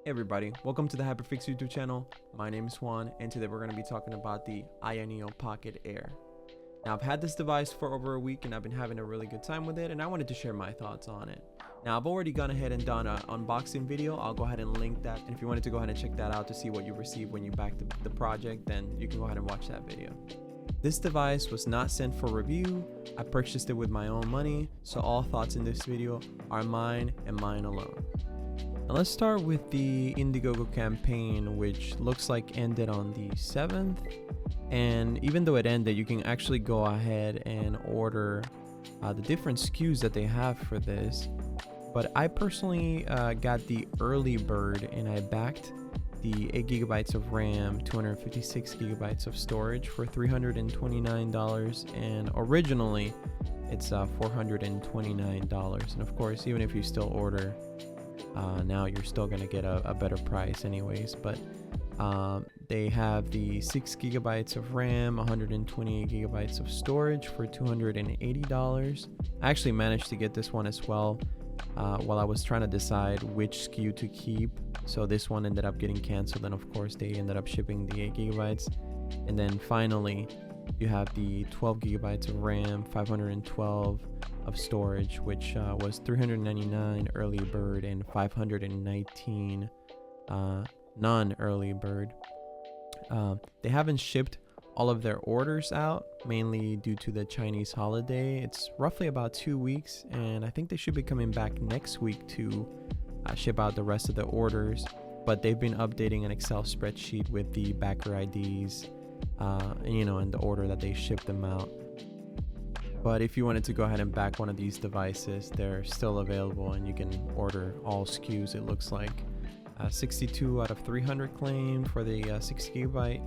Hey everybody, welcome to the Hyperfix YouTube channel. My name is Juan, and today we're going to be talking about the AyaNeo Pocket Air. Now, I've had this device for over a week and I've been having a really good time with it, and I wanted to share my thoughts on it. Now, I've already gone ahead and done an unboxing video. I'll go ahead and link that, and if you wanted to go ahead and check that out to see what you received when you backed the project, then you can go ahead and watch that video. This device was not sent for review. I purchased it with my own money, so all thoughts in this video are mine and mine alone. Now let's start with the Indiegogo campaign, which looks like ended on the 7th. And even though it ended, you can actually go ahead and order the different SKUs that they have for this. But I personally got the early bird, and I backed the 8 gigabytes of RAM, 256 gigabytes of storage for $329, and originally it's $429. And of course, even if you still order now, you're still gonna get a better price anyways. But they have the 6 gigabytes of RAM, 128 gigabytes of storage for $280. I actually managed to get this one as well while I was trying to decide which SKU to keep. So this one ended up getting canceled, and of course they ended up shipping the 8 gigabytes. And then finally you have the 12 gigabytes of RAM, 512 of storage, which was $399 early bird and $519 non-early bird. They haven't shipped all of their orders out, mainly due to the Chinese holiday. It's roughly about 2 weeks, and I think they should be coming back next week to ship out the rest of the orders. But they've been updating an Excel spreadsheet with the backer IDs, and the order that they shipped them out. But if you wanted to go ahead and back one of these devices, they're still available, and you can order all SKUs. It looks like 62 out of 300 claim for the 6 gigabyte,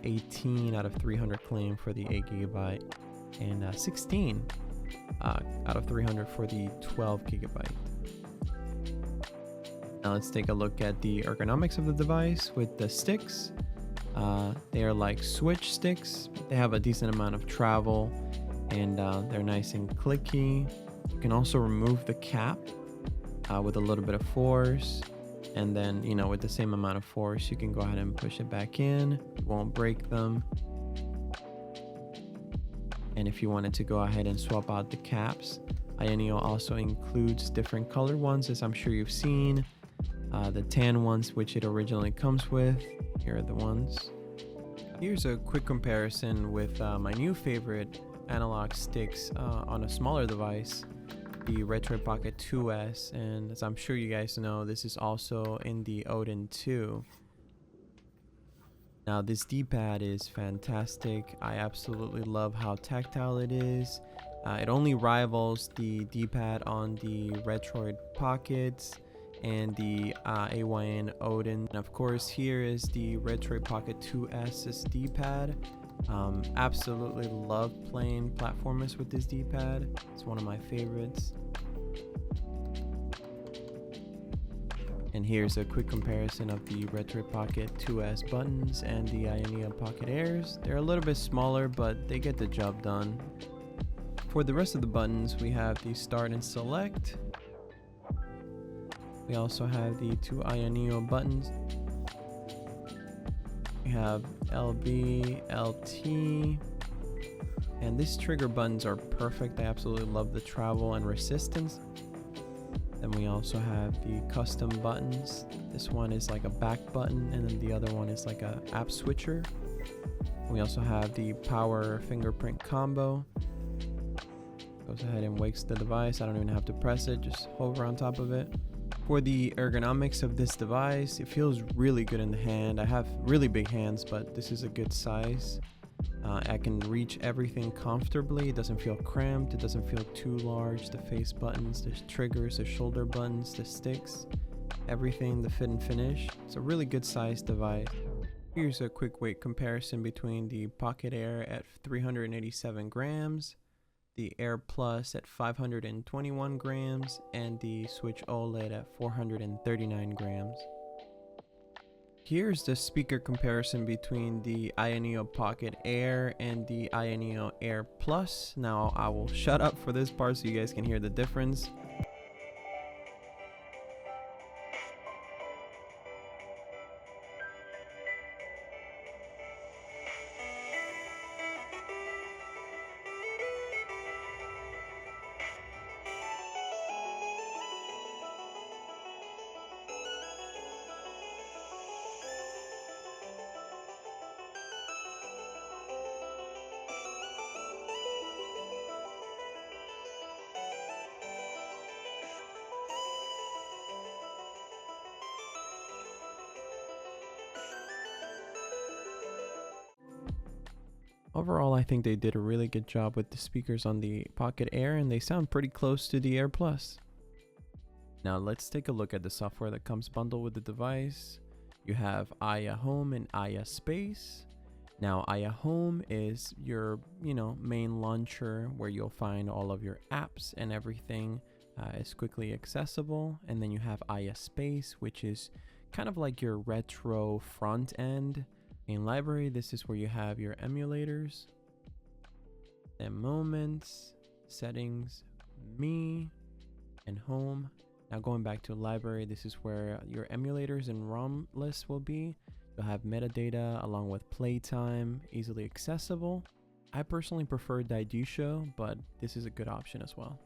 18 out of 300 claim for the 8 gigabyte, and 16 out of 300 for the 12 gigabyte. Now let's take a look at the ergonomics of the device with the sticks. They are like switch sticks. They have a decent amount of travel, and they're nice and clicky. You can also remove the cap with a little bit of force, and then with the same amount of force you can go ahead and push it back in. It won't break them. And if you wanted to go ahead and swap out the caps, AyaNeo also includes different colored ones, as I'm sure you've seen. The tan ones, which it originally comes with. Here are the ones. Here's a quick comparison with my new favorite analog sticks on a smaller device, the Mediatek Pocket 2S, and as I'm sure you guys know, this is also in the Odin 2. Now this D-pad is fantastic. I absolutely love how tactile it is. It only rivals the D-pad on the Mediatek Pockets and the AYN Odin. And of course, here is the Mediatek Pocket 2S's D-pad. Absolutely love playing platformers with this D-pad. It's one of my favorites. And here's a quick comparison of the Mediatek Pocket 2S buttons and the AyaNeo Pocket Airs. They're a little bit smaller, but they get the job done. For the rest of the buttons, we have the Start and Select. We also have the two AyaNeo buttons. We have LB, LT, and these trigger buttons are perfect. I absolutely love the travel and resistance. Then we also have the custom buttons. This one is like a back button, and then the other one is like a app switcher. We also have the power fingerprint combo. Goes ahead and wakes the device. I don't even have to press it, just hover on top of it. For the ergonomics of this device, it feels really good in the hand. I have really big hands, but this is a good size. I can reach everything comfortably. It doesn't feel cramped. It doesn't feel too large. The face buttons, the triggers, the shoulder buttons, the sticks, everything, the fit and finish. It's a really good sized device. Here's a quick weight comparison between the Pocket Air at 387 grams, the Air Plus at 521 grams, and the Switch OLED at 439 grams. Here's the speaker comparison between the AyaNeo Pocket Air and the AyaNeo Air Plus. Now I will shut up for this part so you guys can hear the difference. Overall, I think they did a really good job with the speakers on the Pocket Air, and they sound pretty close to the Air Plus. Now let's take a look at the software that comes bundled with the device. You have Aya Home and Aya Space. Now Aya Home is your, main launcher where you'll find all of your apps and everything is quickly accessible. And then you have Aya Space, which is kind of like your retro front end. In library, this is where you have your emulators, then moments, settings, me, and home. Now going back to library, this is where your emulators and ROM lists will be. You'll have metadata along with playtime, easily accessible. I personally prefer Daidusho, but this is a good option as well.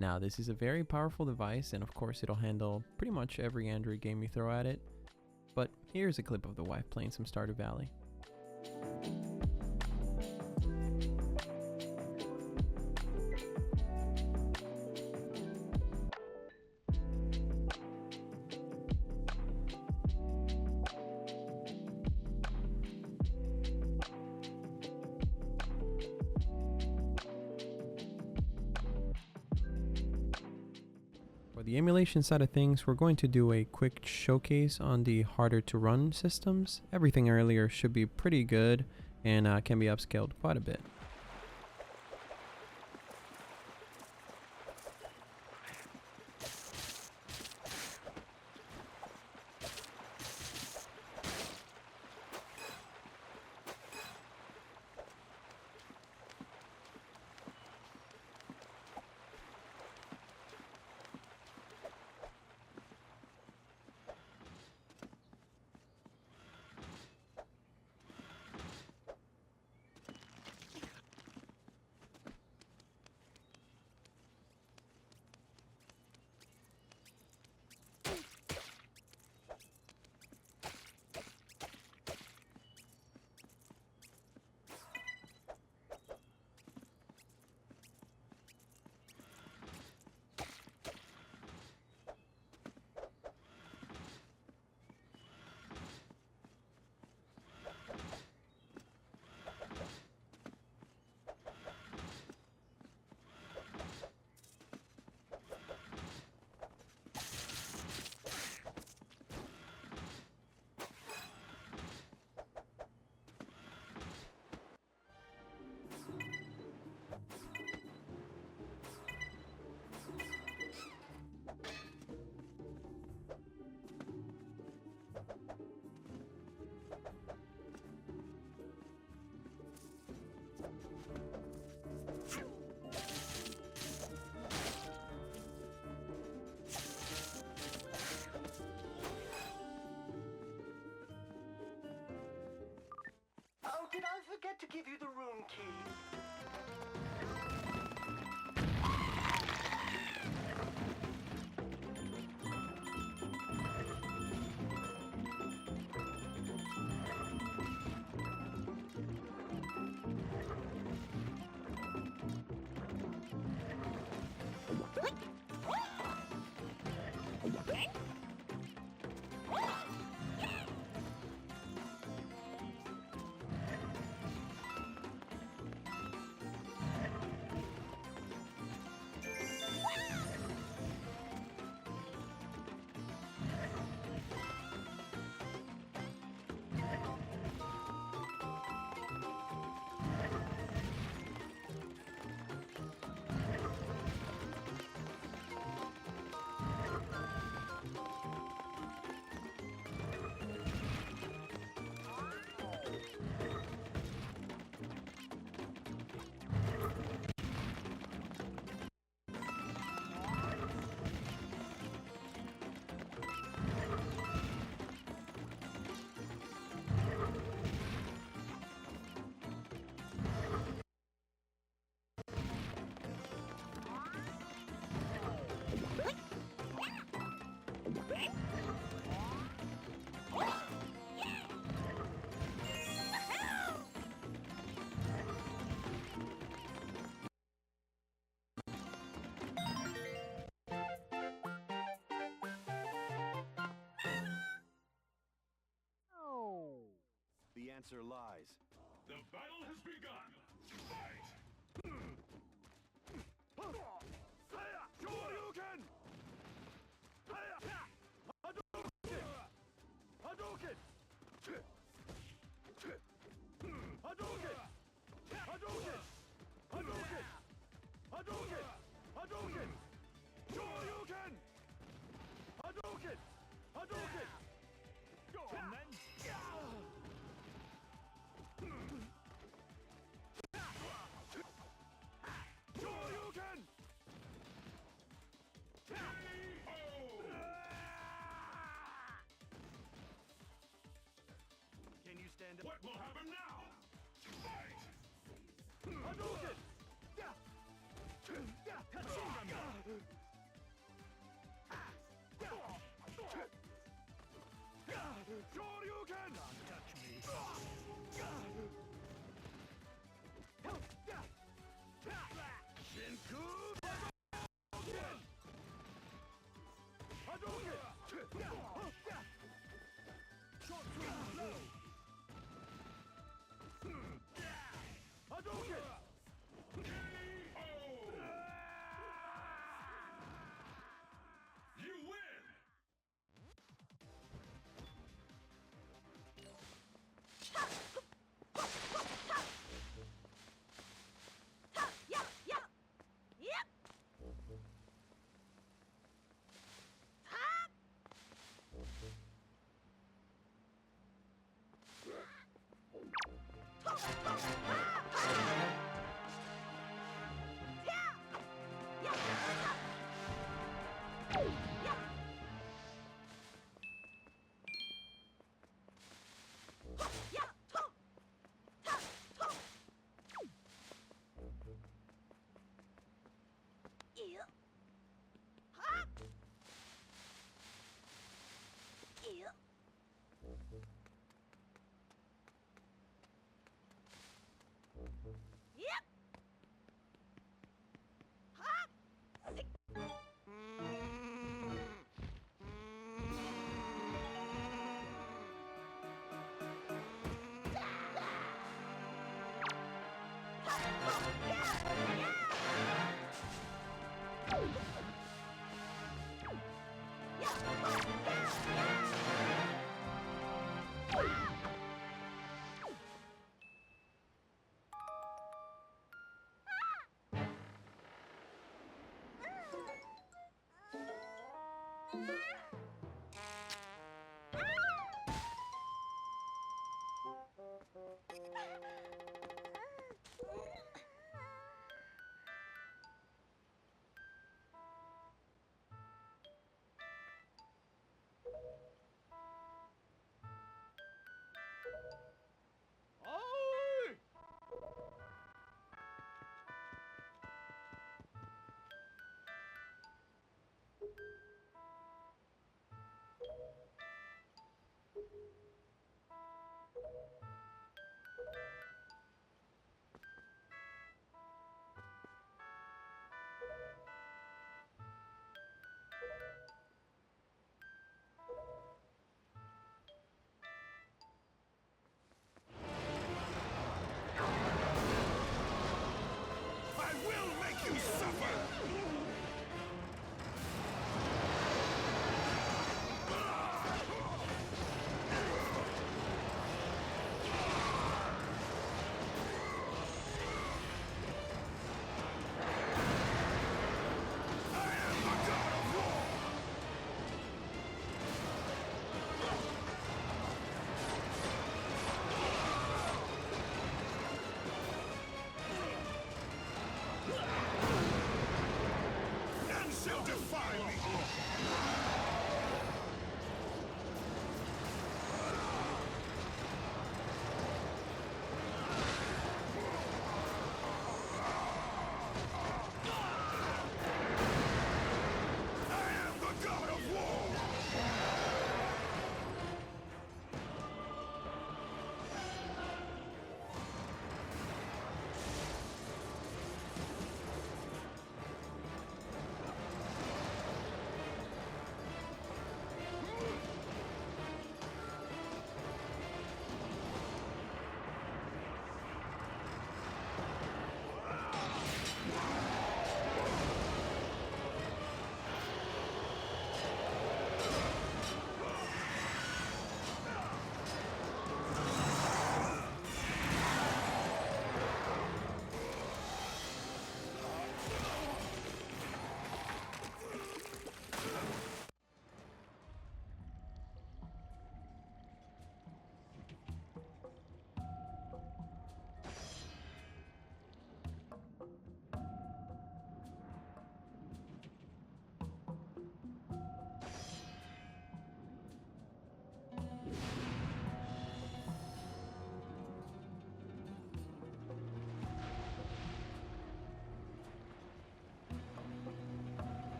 Now this is a very powerful device, and of course it'll handle pretty much every Android game you throw at it. But here's a clip of the wife playing some Stardew Valley. For the emulation side of things, we're going to do a quick showcase on the harder to run systems. Everything earlier should be pretty good and can be upscaled quite a bit. Did I forget to give you the room key? answer lies. The battle has begun! Fight! Shoryuken! Hadouken! Hadouken! Hadouken! Hadouken! Hadouken! Hadouken! Hadouken! Shoryuken! Hadouken! Hadouken! And then... Shoryuken! Can you stand up? What will happen now? Fight! Hadouken! Shoryuken! Touch me. Shinku! Hadouken! Hadouken! You win!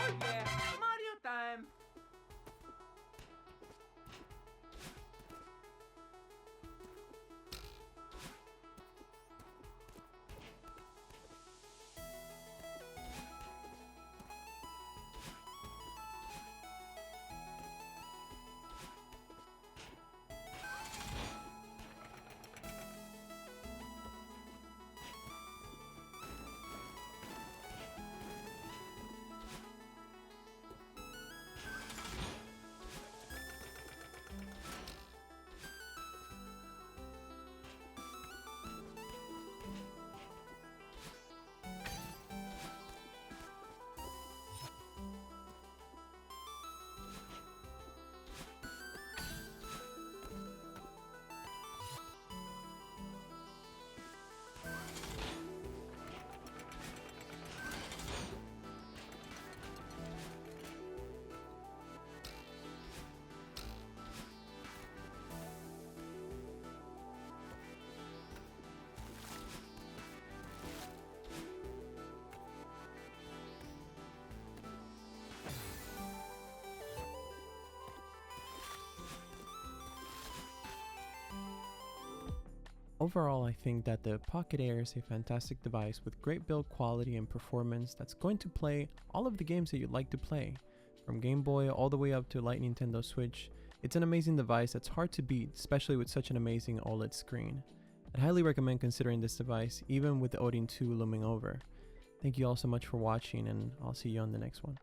Oh yeah, Mario time! Overall, I think that the Pocket Air is a fantastic device with great build quality and performance that's going to play all of the games that you'd like to play. From Game Boy all the way up to light Nintendo Switch, it's an amazing device that's hard to beat, especially with such an amazing OLED screen. I'd highly recommend considering this device, even with the Odin 2 looming over. Thank you all so much for watching, and I'll see you on the next one.